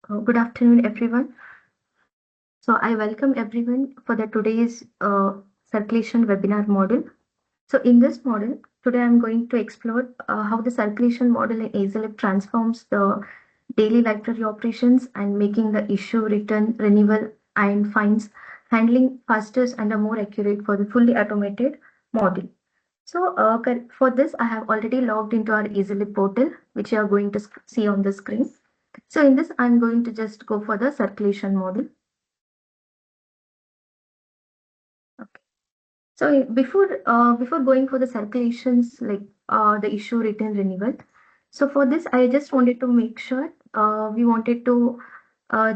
Good afternoon, everyone. So I welcome everyone for the today's circulation webinar module. So in this module, today I'm going to explore how the circulation model in EasyLib transforms the daily library operations and making the issue, return, renewal, and fines handling faster and more accurate for the fully automated model. So for this, I have already logged into our EasyLib portal, which you are going to see on the screen. So in this, I'm going to just go for the circulation model. Okay. So before going for the circulations, like the issue written renewal. So for this, I just wanted to make sure we wanted to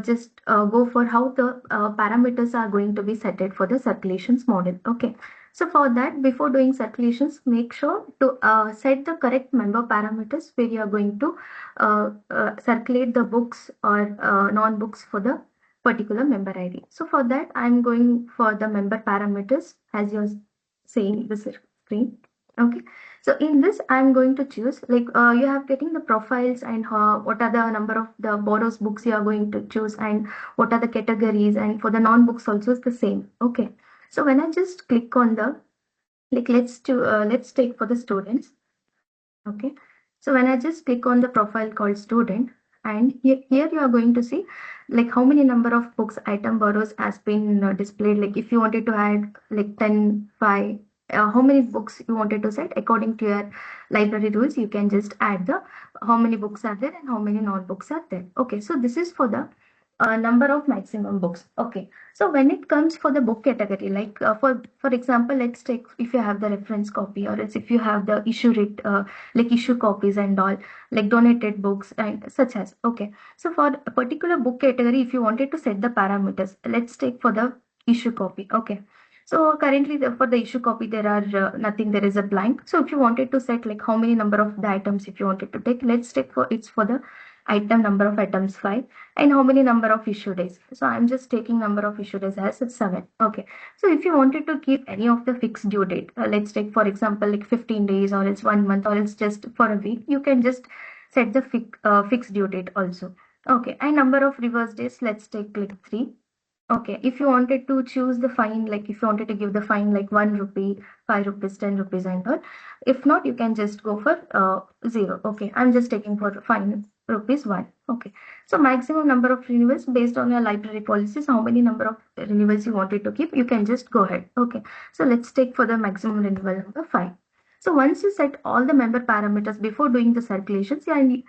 just go for how the parameters are going to be set for the circulations model. Okay. So for that, before doing circulations, make sure to set the correct member parameters where you are going to circulate the books or non-books for the particular member ID. So for that, I'm going for the member parameters as you're seeing the screen. Okay. So in this, I'm going to choose like you have getting the profiles and what are the number of the borrows books you are going to choose and what are the categories, and for the non-books also is the same. Okay. So when I just click on the like let's take for the students. Okay. So when I just click on the profile called student, and here you are going to see like how many number of books item borrows has been displayed. Like if you wanted to add like 10, 5, how many books you wanted to set according to your library rules, you can just add the how many books are there and how many non-books are there. Okay, so this is for the number of maximum books. Okay, so when it comes for the book category, like for example, let's take if you have the reference copy, or else if you have the issue rate like issue copies and all, like donated books and such as. Okay, so for a particular book category, if you wanted to set the parameters, let's take for the issue copy. Okay, so currently for the issue copy there are nothing, there is a blank. So if you wanted to set like how many number of the items if you wanted to take, let's take for it's for the item number of items 5, and how many number of issue days. So I'm just taking number of issue days as it's 7. Okay, so if you wanted to keep any of the fixed due date, let's take for example like 15 days, or it's 1 month, or it's just for a week, you can just set the fixed due date also. Okay, and number of reverse days, let's take like 3. Okay, if you wanted to choose the fine, like if you wanted to give the fine like 1 rupee, 5 rupees, 10 rupees, and all. If not, you can just go for 0. Okay, I'm just taking for fine rupees 1. Okay, so maximum number of renewals based on your library policies, how many number of renewals you wanted to keep, you can just go ahead. Okay, so let's take for the maximum renewal number 5. So once you set all the member parameters before doing the circulations, and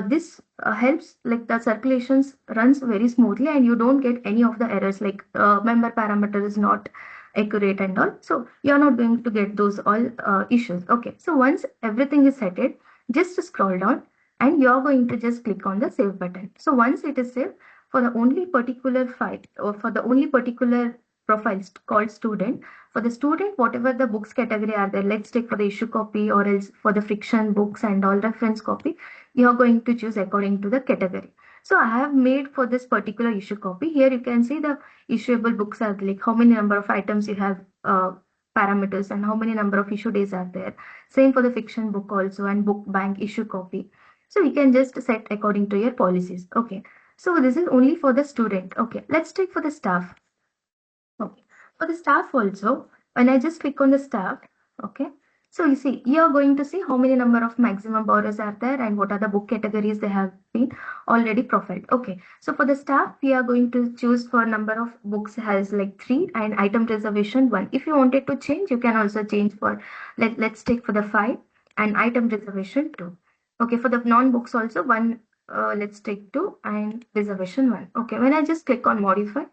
this helps like the circulations runs very smoothly and you don't get any of the errors like member parameter is not accurate and all. So you're not going to get those all issues. Okay, so once everything is settled, just scroll down and you're going to just click on the save button. So once it is saved, for the only particular file or for the only particular profile called student, for the student whatever the books category are there, let's take for the issue copy or else for the friction books and all reference copy, you are going to choose according to the category. So I have made for this particular issue copy. Here you can see the issuable books are like how many number of items you have parameters and how many number of issue days are there. Same for the fiction book also and book bank issue copy. So you can just set according to your policies. Okay. So this is only for the student. Okay. Let's take for the staff. Okay. For the staff also, when I just click on the staff, okay. So you see, you're going to see how many number of maximum borrowers are there and what are the book categories they have been already profiled. Okay. So for the staff, we are going to choose for number of books has like 3 and item reservation 1. If you wanted to change, you can also change for, let's take for the 5 and item reservation 2. Okay. For the non-books also 1, let's take 2 and reservation 1. Okay. When I just click on modify,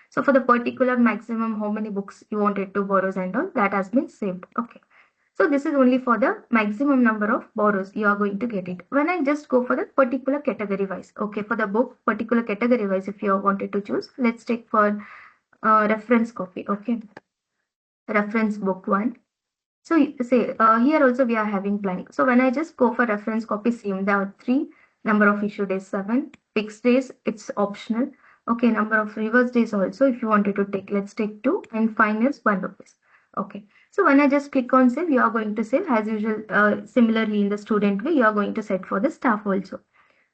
so for the particular maximum, how many books you wanted to borrow and all, that has been saved. Okay. So this is only for the maximum number of borrows you are going to get it. When I just go for the particular category wise, okay, for the book particular category wise, if you wanted to choose, let's take for reference copy. Okay, reference book 1. So say here also we are having blank. So when I just go for reference copy, same there are 3, number of issue days 7, fixed days it's optional. Okay, number of reverse days also if you wanted to take, let's take 2 and fine is 1 rupees. Okay, so when I just click on save, you are going to save as usual. Similarly in the student way, you are going to set for the staff also.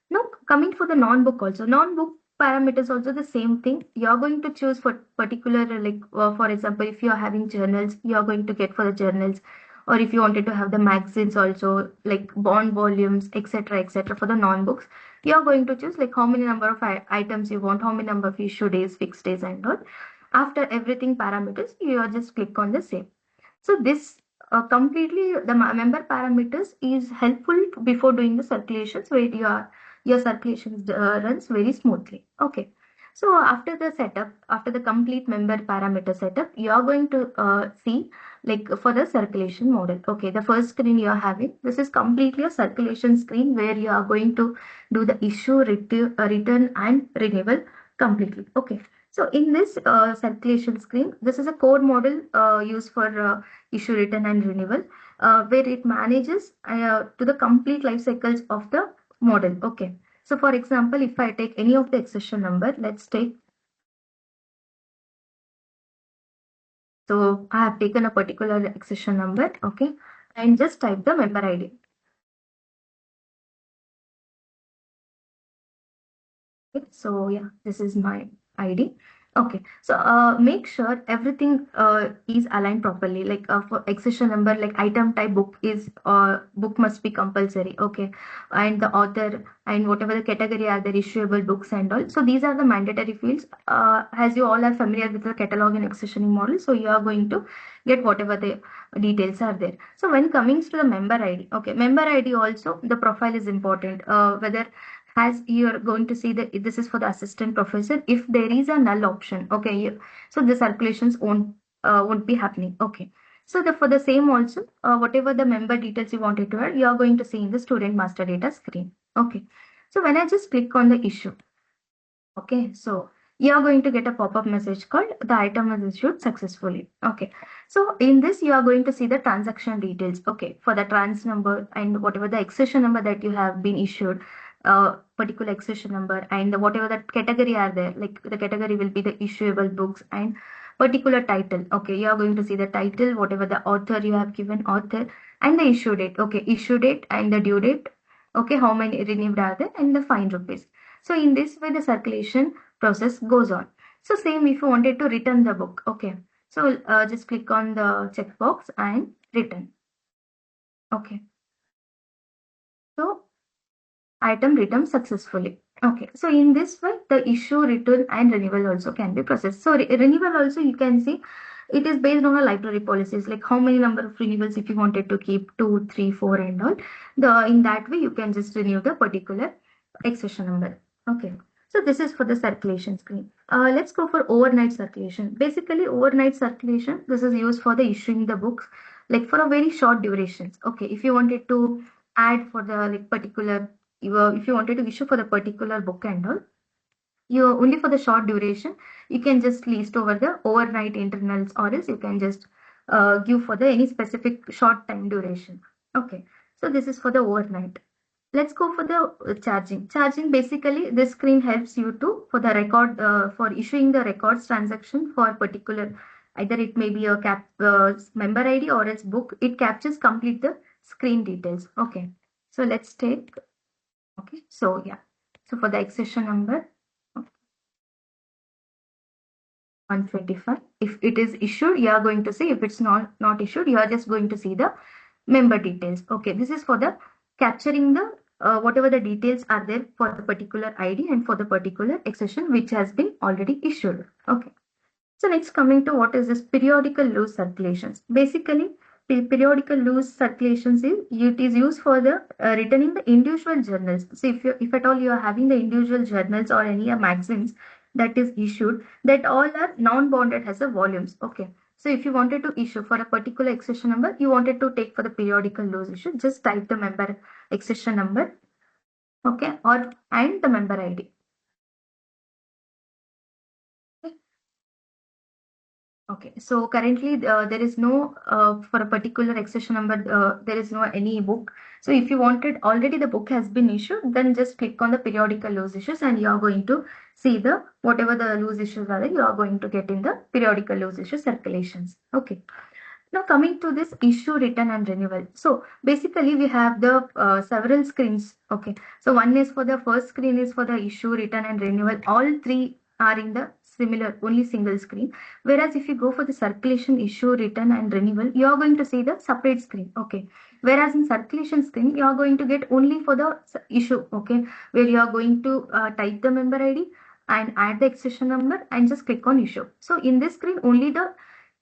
Now, coming for the non-book also, non-book parameters also the same thing. You're going to choose for particular, like for example, if you're having journals, you're going to get for the journals, or if you wanted to have the magazines also, like bond volumes, etc., etc. For the non-books, you're going to choose like how many number of items you want, how many number of issue days, fixed days, and all. After everything parameters, you just click on the save. So this completely the member parameters is helpful before doing the circulations where your circulations runs very smoothly. Okay. So after the setup, after the complete member parameter setup, you are going to see like for the circulation model. Okay, the first screen you are having, this is completely a circulation screen where you are going to do the issue, return and renewal completely. Okay. So in this circulation screen, this is a core model used for issue, return and renewal, where it manages to the complete life cycles of the model. Okay. So for example, if I take any of the accession number, let's take, so I have taken a particular accession number, okay, and just type the member ID. Okay, so yeah, this is my ID. Okay, so make sure everything is aligned properly. Like for accession number, like item type book is book must be compulsory. Okay, and the author and whatever the category are the issuable books and all. So these are the mandatory fields. As you all are familiar with the catalog and accessioning model, so you are going to get whatever the details are there. So when coming to the member ID, okay, member ID also the profile is important. Whether as you're going to see that this is for the assistant professor, if there is a null option, okay, so the circulations won't be happening. Okay, so for the same also, whatever the member details you wanted to add, you are going to see in the student master data screen. Okay, so when I just click on the issue, okay, so you are going to get a pop-up message called the item was issued successfully. Okay, so in this you are going to see the transaction details. Okay, for the trans number and whatever the accession number that you have been issued, particular accession number and whatever that category are there, like the category will be the issuable books and particular title. Okay, you are going to see the title, whatever the author you have given author and the issue date. Okay, issue date and the due date. Okay, how many renewed are there and the fine rupees. So in this way, the circulation process goes on. So same if you wanted to return the book. Okay. So just click on the checkbox and return. Okay. So item returned successfully. Okay. So in this way, the issue, return and renewal also can be processed. So renewal also you can see it is based on a library policies, like how many number of renewals if you wanted to keep 2, 3, 4 and all. In that way you can just renew the particular accession number. Okay. So this is for the circulation screen. Let's go for overnight circulation. Basically, overnight circulation, this is used for the issuing the books, like for a very short durations. Okay, if you wanted to add for the like particular, if you wanted to issue for the particular book and all, you only for the short duration, you can just list over the overnight internals, or else you can just give for the any specific short time duration. Okay, so this is for the overnight. Let's go for the charging. Charging, basically this screen helps you to for the record for issuing the records transaction for particular, either it may be a member ID or its book. It captures complete the screen details. Okay, so let's take, okay, so yeah, so for the accession number 125, if it is issued you are going to see, if it's not issued you are just going to see the member details. Okay, this is for the capturing the whatever the details are there for the particular ID and for the particular accession which has been already issued. Okay, so next coming to what is this periodical loose circulations. Basically, periodical loose circulations is it is used for the returning the individual journals. So if at all you are having the individual journals or any magazines that is issued, that all are non-bounded as a volumes. Okay. So if you wanted to issue for a particular accession number, you wanted to take for the periodical loose issue, just type the member accession number, okay, or and the member ID. Okay, so currently there is no for a particular accession number there is no any book. So if you wanted already the book has been issued, then just click on the periodical loose issues and you are going to see the whatever the loose issues are there, you are going to get in the periodical loose issue circulations. Okay. Now coming to this issue, return and renewal. So basically we have the several screens. Okay. So one is for the first screen is for the issue, return and renewal. All three are in the similar, only single screen. Whereas if you go for the circulation, issue, return and renewal, you are going to see the separate screen. Okay. Whereas in circulation screen, you are going to get only for the issue. Okay. Where you are going to type the member ID and add the accession number and just click on issue. So in this screen, only the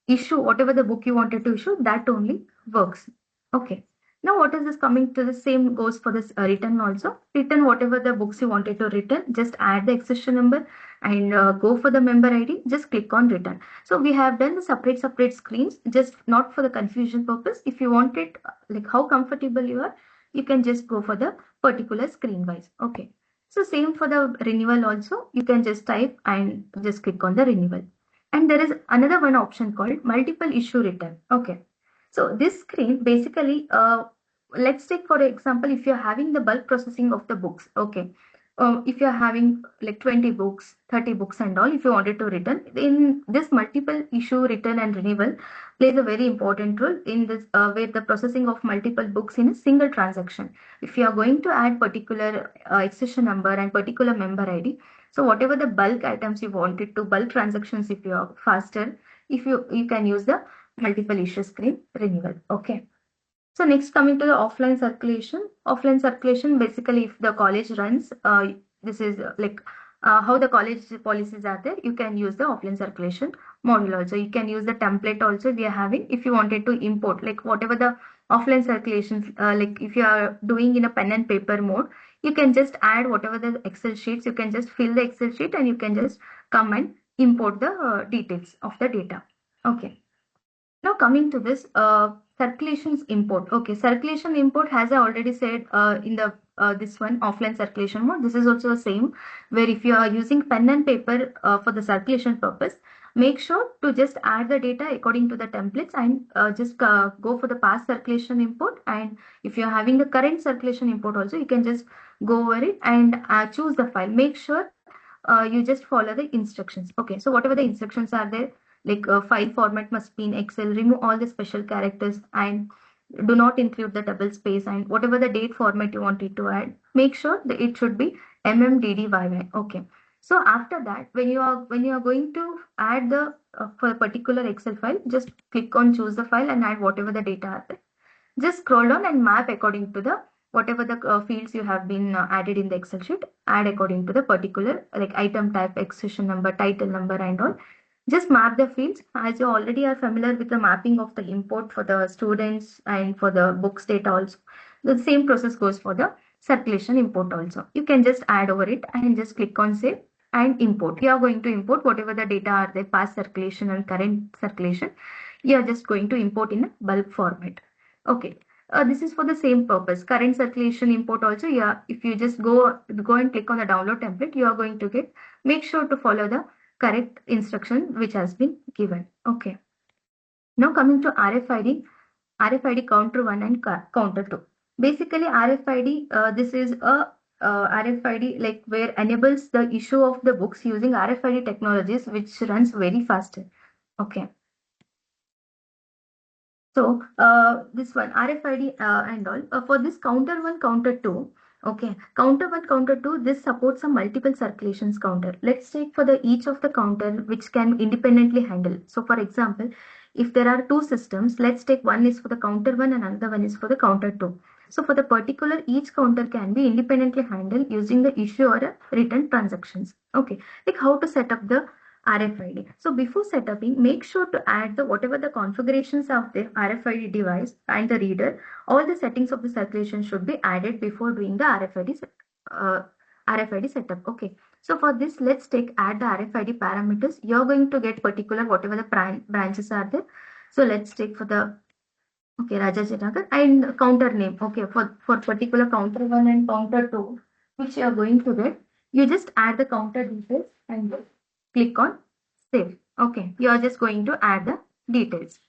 issue whatever the book you wanted to issue, that only works. Okay, now what is this coming to the same goes for this return also. Return whatever the books you wanted to return, just add the accession number and go for the member ID, just click on return. So we have done the separate screens, just not for the confusion purpose. If you want it like how comfortable you are, you can just go for the particular screen wise. Okay, so same for the renewal also, you can just type and just click on the renewal. And there is another one option called multiple issue return. Okay. So this screen basically, let's take for example, if you're having the bulk processing of the books. Okay. If you're having like 20 books, 30 books and all, if you wanted to return, in this multiple issue return and renewal plays a very important role in this where the processing of multiple books in a single transaction. If you are going to add particular accession number and particular member ID, so whatever the bulk items you wanted to, bulk transactions, if you are faster, if you can use the multiple issue screen renewal. Okay. So next coming to the offline circulation. Offline circulation, basically if the college runs, this is like how the college policies are there, you can use the offline circulation module also. You can use the template also we are having if you wanted to import like whatever the offline circulations, like if you are doing in a pen and paper mode, you can just add whatever the Excel sheets, you can just fill the Excel sheet and you can just come and import the details of the data. Okay. Now coming to this circulations import. Okay, circulation import, as I already said in the this one offline circulation mode, this is also the same, where if you are using pen and paper for the circulation purpose, make sure to just add the data according to the templates and just go for the past circulation import. And if you're having the current circulation import also, you can just go over it and choose the file. Make sure you just follow the instructions. Okay, so whatever the instructions are there, like file format must be in Excel, remove all the special characters and do not include the double space, and whatever the date format you wanted to add, make sure that it should be MMDDYY. Okay. So after that, when you are going to add the for a particular Excel file, just click on choose the file and add whatever the data are there. Just scroll down and map according to the whatever the fields you have been added in the Excel sheet, add according to the particular like item type, accession number, title number and all. Just map the fields as you already are familiar with the mapping of the import for the students and for the books data also. The same process goes for the circulation import also. You can just add over it and just click on save and import. You are going to import whatever the data are there, past circulation and current circulation. You are just going to import in a bulk format. Okay. This is for the same purpose. Current circulation import also, yeah, if you just go and click on the download template, you are going to get, make sure to follow the correct instruction which has been given. Okay. Now coming to RFID counter 1 and counter 2. Basically RFID, this is a RFID like where enables the issue of the books using RFID technologies which runs very fast. Okay. So this one RFID and all for this counter 1, counter 2. Okay, counter 1, counter 2, this supports a multiple circulations counter. Let's take for the each of the counter which can independently handle. So for example, if there are two systems, let's take one is for the counter 1 and another one is for the counter 2. So for the particular, each counter can be independently handled using the issue or a return transactions. Okay, like how to set up the RFID. So before setuping, make sure to add the whatever the configurations of the RFID device and the reader. All the settings of the circulation should be added before doing the RFID setup. Okay. So for this, let's take add the RFID parameters. You're going to get particular whatever the branches are there. So let's take for the Rajajinagar and counter name. Okay, for particular counter 1 and counter 2, which you are going to get, you just add the counter details and click on save. Okay, you are just going to add the details.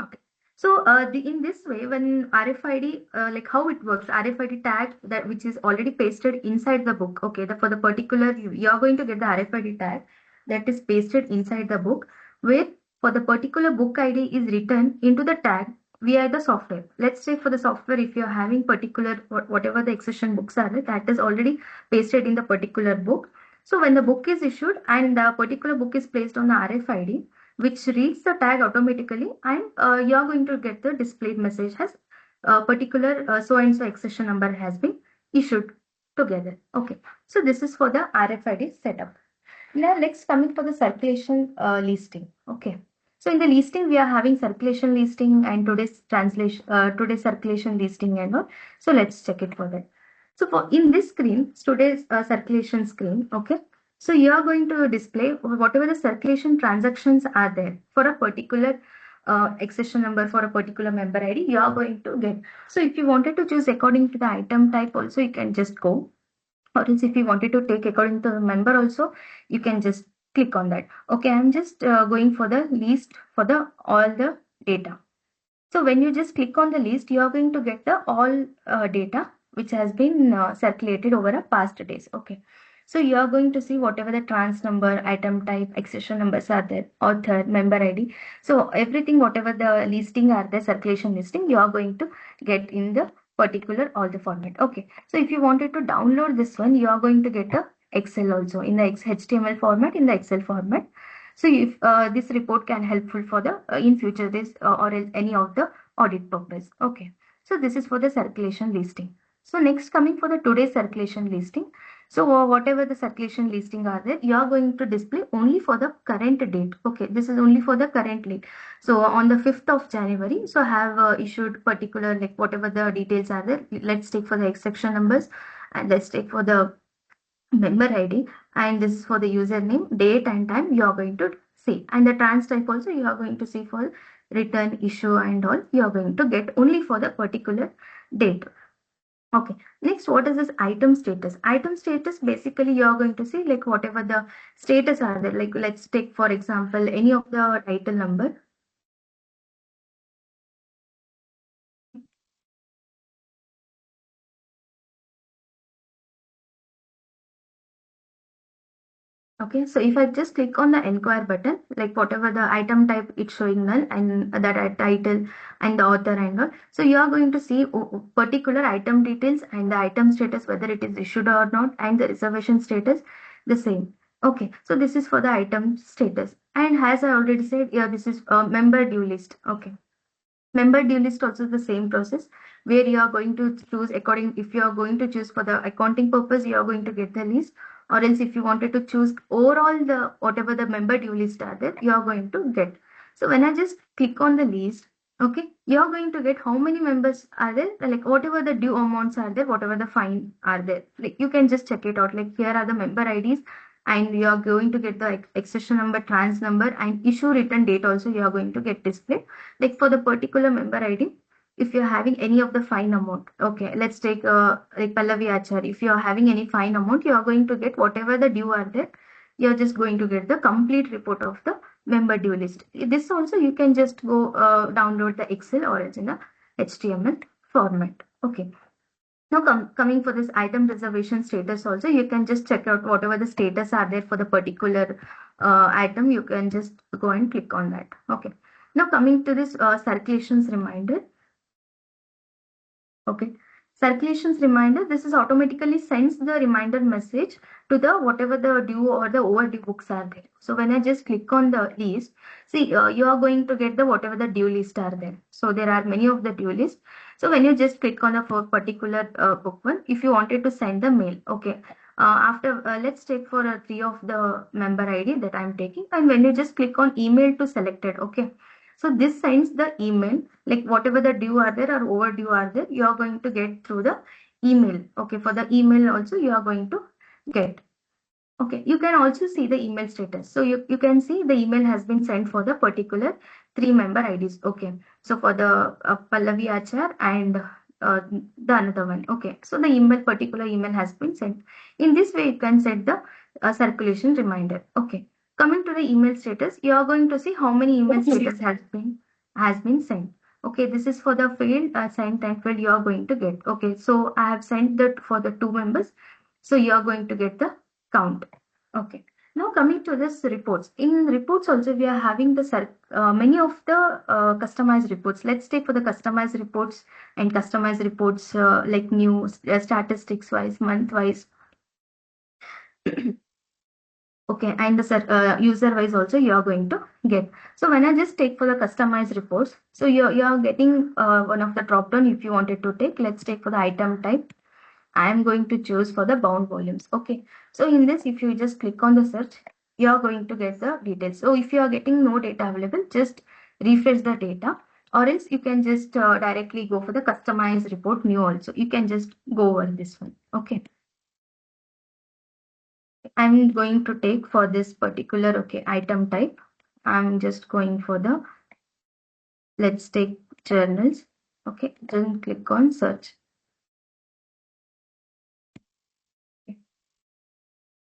Okay. So in this way, when RFID, like how it works, RFID tag that which is already pasted inside the book. Okay, for the particular, you are going to get the RFID tag that is pasted inside the book, where for the particular book ID is written into the tag via the software. Let's say for the software, if you're having particular whatever the accession books are, that is already pasted in the particular book. So when the book is issued and the particular book is placed on the RFID, which reads the tag automatically, and you're going to get the displayed message as particular so and so accession number has been issued together. Okay, so this is for the RFID setup. Now next coming for the circulation listing. Okay. So in the listing, we are having circulation listing and today's translation, today's circulation listing and all. So let's check it for that. So for in this screen, today's circulation screen. Okay. So you are going to display whatever the circulation transactions are there for a particular accession number for a particular member ID. You are going to get. So if you wanted to choose according to the item type, also you can just go. Or else if you wanted to take according to the member also, you can just click on that. Okay, I'm just going for the list for the all the data. So when you just click on the list, you are going to get the all data which has been circulated over a past days. Okay. So you are going to see whatever the trans number, item type, accession numbers are there, author, member ID. So everything, whatever the listing are there, circulation listing, you are going to get in the particular all the format. Okay. So if you wanted to download this one, you are going to get a Excel also in the HTML format, in the Excel format. So if this report can helpful for the in future this or any of the audit purpose. Okay. So this is for the circulation listing. So next coming for the today's circulation listing. So whatever the circulation listing are there, you are going to display only for the current date. Okay. This is only for the current date. So on the 5th of January, so have issued particular like whatever the details are there. Let's take for the exception numbers and let's take for the member ID, and this is for the username, date and time you are going to see, and the trans type also you are going to see for return, issue and all you are going to get only for the particular date. Okay, next what is this item status? Item status basically you are going to see like whatever the status are there, like let's take for example any of the title number. Okay, so if I just click on the inquire button, like whatever the item type it's showing null and that title and the author and all. So you are going to see particular item details and the item status, whether it is issued or not, and the reservation status the same. Okay, so this is for the item status. And as I already said, yeah, this is a member due list. Okay. Member due list also the same process where you are going to choose according, if you are going to choose for the accounting purpose, you are going to get the list, or else if you wanted to choose overall the whatever the member due list are there, you are going to get. So when I just click on the list, okay, you are going to get how many members are there, like whatever the due amounts are there, whatever the fine are there, like you can just check it out, like here are the member IDs, and you are going to get the accession number, trans number, and issue return date also you are going to get displayed. Like for the particular member ID, if you're having any of the fine amount, okay, let's take like Pallavi Achar. If you're having any fine amount, you are going to get whatever the due are there. You're just going to get the complete report of the member due list. This also you can just go download the Excel or it's in a HTML format. Okay. Now coming for this item reservation status also, you can just check out whatever the status are there for the particular item. You can just go and click on that. Okay. Now coming to this circulations reminder. Okay. Circulations reminder, this is automatically sends the reminder message to the whatever the due or the overdue books are there. So when I just click on the list, see you are going to get the whatever the due list are there. So there are many of the due list. So when you just click on the particular book one, if you wanted to send the mail, okay. After let's take for three of the member ID that I'm taking, and when you just click on email to selected, okay. So this sends the email, like whatever the due are there or overdue are there, you are going to get through the email. Okay, for the email also you are going to get. Okay, you can also see the email status. So you can see the email has been sent for the particular three member IDs. Okay, so for the Pallavi Achar and the another one. Okay, so the email, particular email has been sent. In this way, you can set the circulation reminder. Okay. Coming to the email status, you are going to see how many email status has been sent. Okay, this is for the field sent time field you are going to get. Okay, so I have sent that for the two members. So you are going to get the count. Okay. Now coming to this reports. In reports also we are having the many of the customized reports. Let's take for the customized reports and customized reports like new statistics wise, month wise. Okay, and the user wise also you are going to get. So when I just take for the customized reports, so you're getting one of the drop down if you wanted to take. Let's take for the item type. I am going to choose for the bound volumes. Okay. So in this, if you just click on the search, you are going to get the details. So if you are getting no data available, just refresh the data, or else you can just directly go for the customized report new also. You can just go over this one. Okay. I'm going to take for this particular, okay, item type. I'm just going for the, let's take journals. Okay. Then click on search.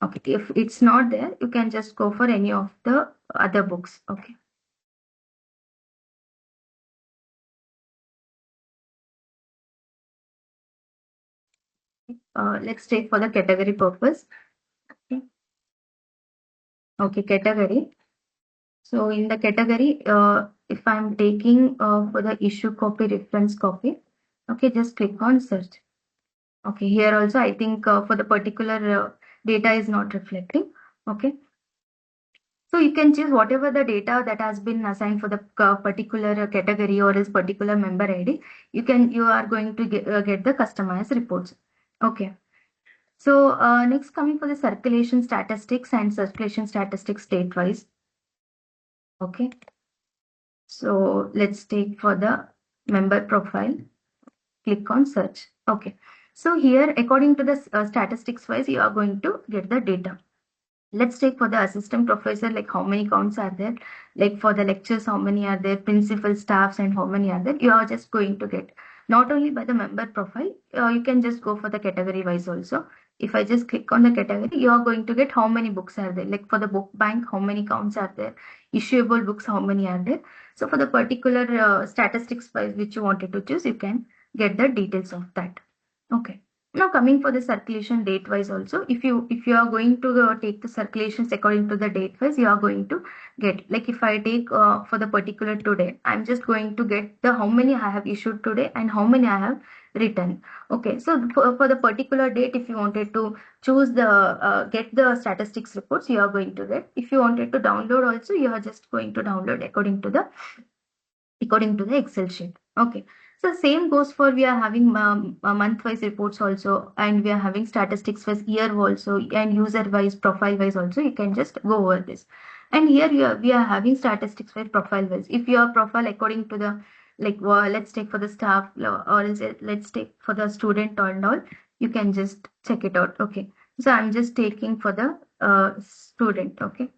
Okay, if it's not there, you can just go for any of the other books. Okay. Let's take for the category purpose. Okay, okay, category. So in the category, if I'm taking for the issue copy, reference copy, okay, just click on search. Okay, here also I think for the particular data is not reflecting. Okay. So you can choose whatever the data that has been assigned for the particular category or is particular member ID. You are going to get the customized reports. Okay. So next coming for the circulation statistics and circulation statistics state-wise. Okay. So let's take for the member profile, click on search. Okay. So here, according to the statistics wise, you are going to get the data. Let's take for the assistant professor, like how many counts are there, like for the lectures, how many are there, principal staffs and how many are there. You are just going to get not only by the member profile, you can just go for the category wise also. If I just click on the category, you are going to get how many books are there, like for the book bank, how many counts are there, issuable books, how many are there. So for the particular statistics wise which you wanted to choose, you can get the details of that. Okay. Now coming for the circulation date wise also, if you are going to take the circulations according to the date wise, you are going to get, like if I take for the particular today, I'm just going to get the how many I have issued today and how many I have written. Okay, so for the particular date, if you wanted to choose the get the statistics reports, you are going to get. If you wanted to download also, you are just going to download according to the Excel sheet. Okay. So same goes for we are having month-wise reports also, and we are having statistics wise year also, and user-wise, profile-wise also. You can just go over this. And here we are having statistics wise, profile-wise. If your profile according to the like, let's take for the staff or let's take for the student and all, you can just check it out. Okay. So I'm just taking for the student. Okay.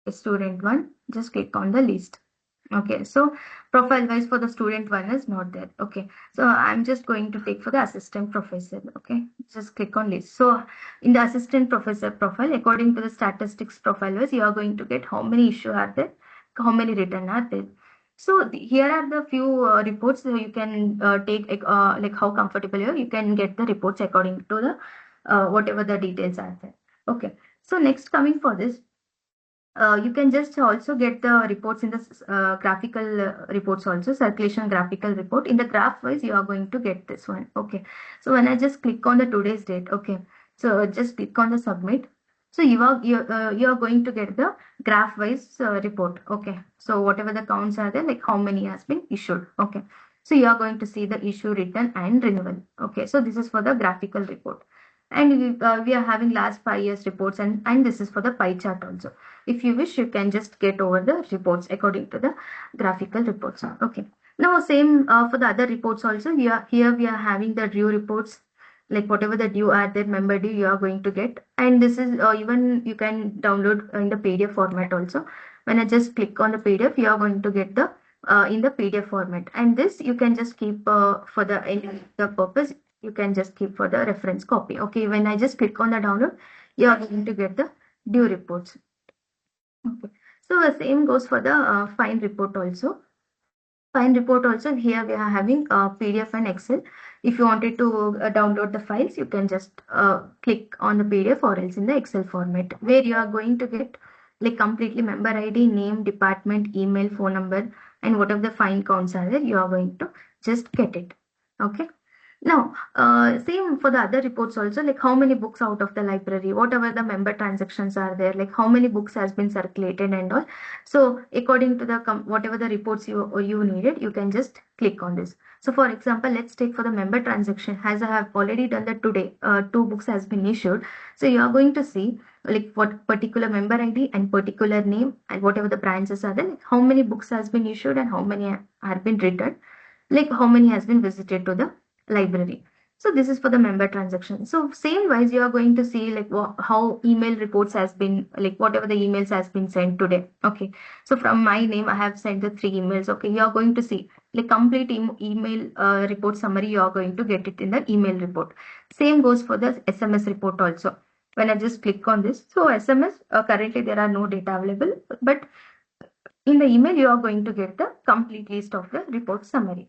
Student one. Just click on the list. Okay, so profile wise for the student one is not there. Okay, so I'm just going to take for the assistant professor. Okay, just click on list. So in the assistant professor profile, according to the statistics profile wise, you are going to get how many issue are there, how many written are there. So here are the few reports so you can take like how comfortable you are. You can get the reports according to the whatever the details are there. Okay, so next coming for this, you can just also get the reports in the graphical reports also, circulation graphical report. In the graph wise, you are going to get this one. Okay. So when I just click on the today's date, okay. So just click on the submit. So you are going to get the graph wise report. Okay. So whatever the counts are there, like how many has been issued. Okay. So you are going to see the issue, return and renewal. Okay. So this is for the graphical report. And we are having last 5 years reports, and this is for the pie chart also. If you wish, you can just get over the reports according to the graphical reports. Okay. Now same for the other reports also. We are having the due reports, like whatever the due are there, member due you are going to get. And this is even you can download in the PDF format also. When I just click on the PDF, you are going to get the in the PDF format. And this you can just keep for the any the purpose. You can just keep for the reference copy. Okay. When I just click on the download, you are going to get the due reports. Okay. So the same goes for the fine report also. Fine report also, here we are having PDF and Excel. If you wanted to download the files, you can just click on the PDF or else in the Excel format, where you are going to get like completely member ID, name, department, email, phone number, and whatever the fine counts are there, you are going to just get it. Okay. Now, same for the other reports also, like how many books out of the library, whatever the member transactions are there, like how many books has been circulated and all. So according to the whatever the reports you needed, you can just click on this. So for example, let's take for the member transaction, as I have already done that today, 2 books has been issued. So you are going to see like what particular member ID and particular name and whatever the branches are there, like how many books has been issued and how many have been returned, like how many has been visited to the library. So this is for the member transaction. So same wise, you are going to see like how email reports has been, like whatever the emails has been sent today. Okay. So from my name, I have sent the 3 emails. Okay. You are going to see like complete email report summary. You are going to get it in the email report. Same goes for the SMS report also. When I just click on this, so SMS, currently there are no data available, but in the email, you are going to get the complete list of the report summary.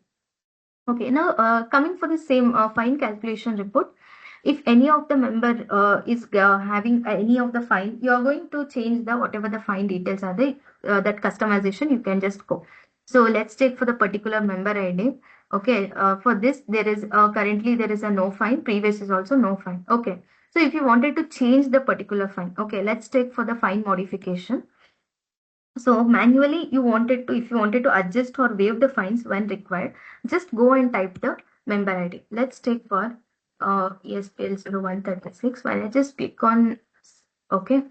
Okay, now coming for the same fine calculation report, if any of the member is having any of the fine, you are going to change the whatever the fine details are there, that customization you can just go. So let's take for the particular member ID. Okay, for this there is currently there is a no fine, previous is also no fine. Okay, so if you wanted to change the particular fine, okay, let's take for the fine modification. So manually if you wanted to adjust or waive the fines when required, just go and type the member ID. Let's take for ESPL 0136. When I just click on, okay.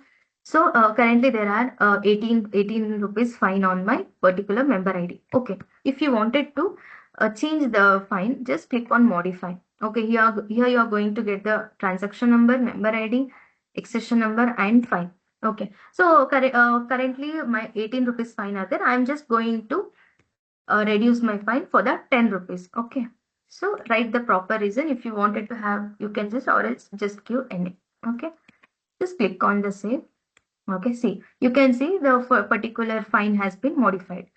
So currently there are 18 rupees fine on my particular member ID. Okay. If you wanted to change the fine, just click on modify. Okay. Here you are going to get the transaction number, member ID, accession number, and fine. Okay. So currently my 18 rupees fine are there. I'm just going to reduce my fine for the 10 rupees. Okay. So write the proper reason. If you wanted to have, you can just, or else just give any. Okay. Just click on the save. Okay. See, you can see the particular fine has been modified.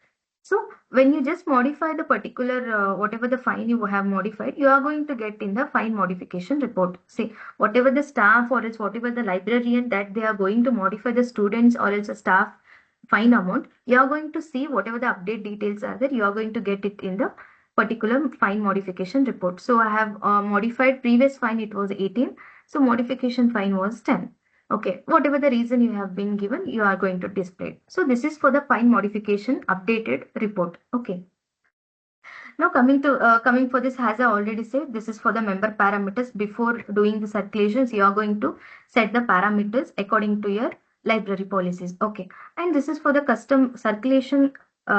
So when you just modify the particular, whatever the fine you have modified, you are going to get in the fine modification report. See, whatever the staff or else whatever the librarian that they are going to modify the students or else a staff fine amount, you are going to see whatever the update details are there, you are going to get it in the particular fine modification report. So I have modified previous fine, it was 18. So modification fine was 10. Okay, whatever the reason you have been given, you are going to display it. So this is for the fine modification updated report. Okay. Now coming for this, as I already said, this is for the member parameters. Before doing the circulations, you are going to set the parameters according to your library policies. Okay, and this is for the custom circulation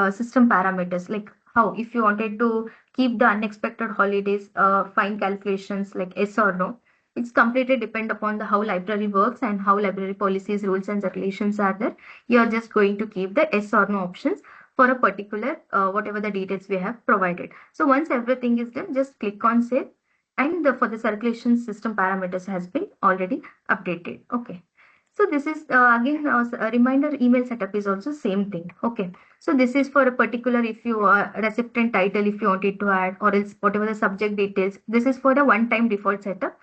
system parameters, like how if you wanted to keep the unexpected holidays fine calculations like yes or no. It's completely depend upon the how library works and how library policies, rules, and regulations are there. You are just going to keep the yes or no options for a particular whatever the details we have provided. So once everything is done, just click on save, and for the circulation system parameters has been already updated. Okay. So this is again a reminder email setup is also same thing. Okay. So this is for a particular, if you recipient title, if you wanted to add, or else whatever the subject details, this is for the one-time default setup.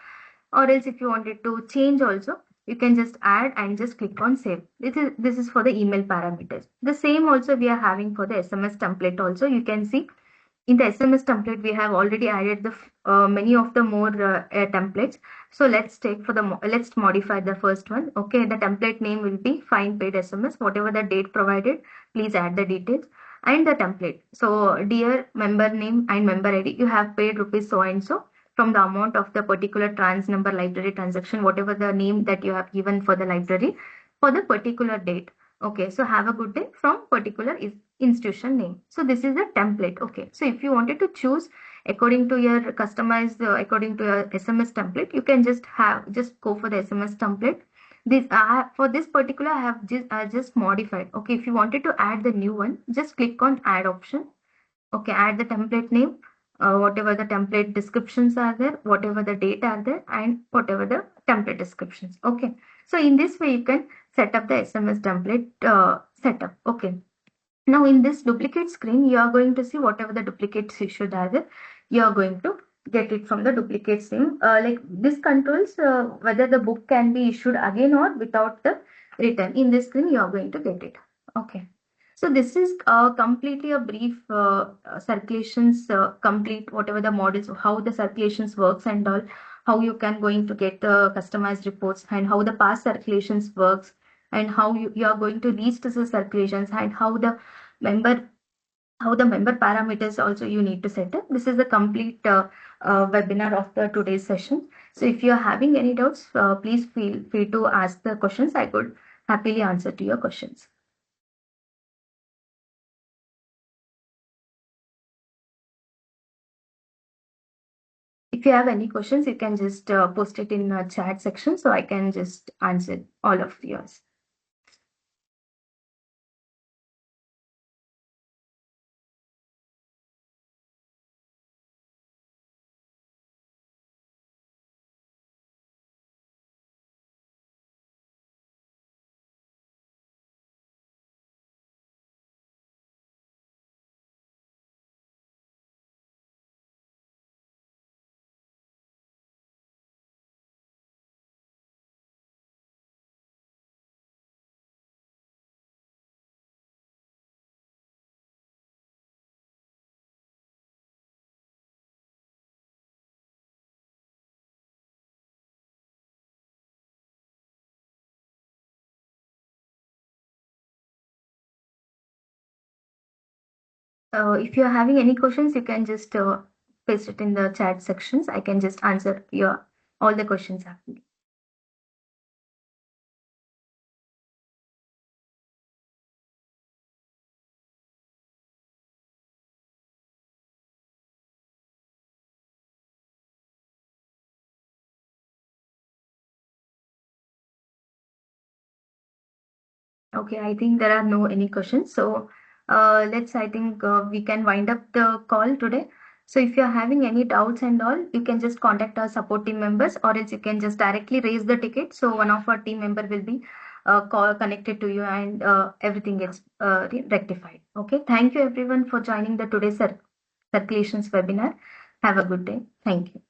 Or else if you wanted to change also, you can just add and just click on save. This is for the email parameters. The same also we are having for the SMS template also. You can see in the SMS template we have already added the many of the more templates. So let's take for the let's modify the first one. Okay, the template name will be fine paid SMS. Whatever the date provided, please add the details and the template. So dear member name and member ID, you have paid rupees so and so from the amount of the particular trans number library transaction, whatever the name that you have given for the library for the particular date. Okay, so have a good day from particular institution name. So this is the template. Okay, so if you wanted to choose according to your customized according to your SMS template, you can just go for the SMS template. This for this particular I have just modified. Okay, if you wanted to add the new one, just click on add option. Okay, add the template name, whatever the template descriptions are there, whatever the date are there, and whatever the template descriptions. Okay, so in this way you can set up the SMS template setup. Okay. Now in this duplicate screen, you are going to see whatever the duplicates issued are there. You are going to get it from the duplicate screen. Like this controls whether the book can be issued again or without the return. In this screen, you are going to get it. Okay. So this is completely a brief circulations, complete whatever the models, how the circulations works and all, how you can going to get the customized reports and how the past circulations works and how you are going to reach to the circulations and member how the member parameters also you need to set up. This is the complete webinar of the today's session. So if you are having any doubts, please feel free to ask the questions. I could happily answer to your questions. If you have any questions, you can just post it in the chat section so I can just answer all of yours. If you're having any questions, you can just paste it in the chat sections. I can just answer your all the questions happily. Okay, I think there are no any questions. So I think we can wind up the call today. So if you're having any doubts and all, you can just contact our support team members or else you can just directly raise the ticket. So one of our team member will be connected to you and everything gets rectified. Okay, thank you everyone for joining the today's circulations webinar. Have a good day. Thank you.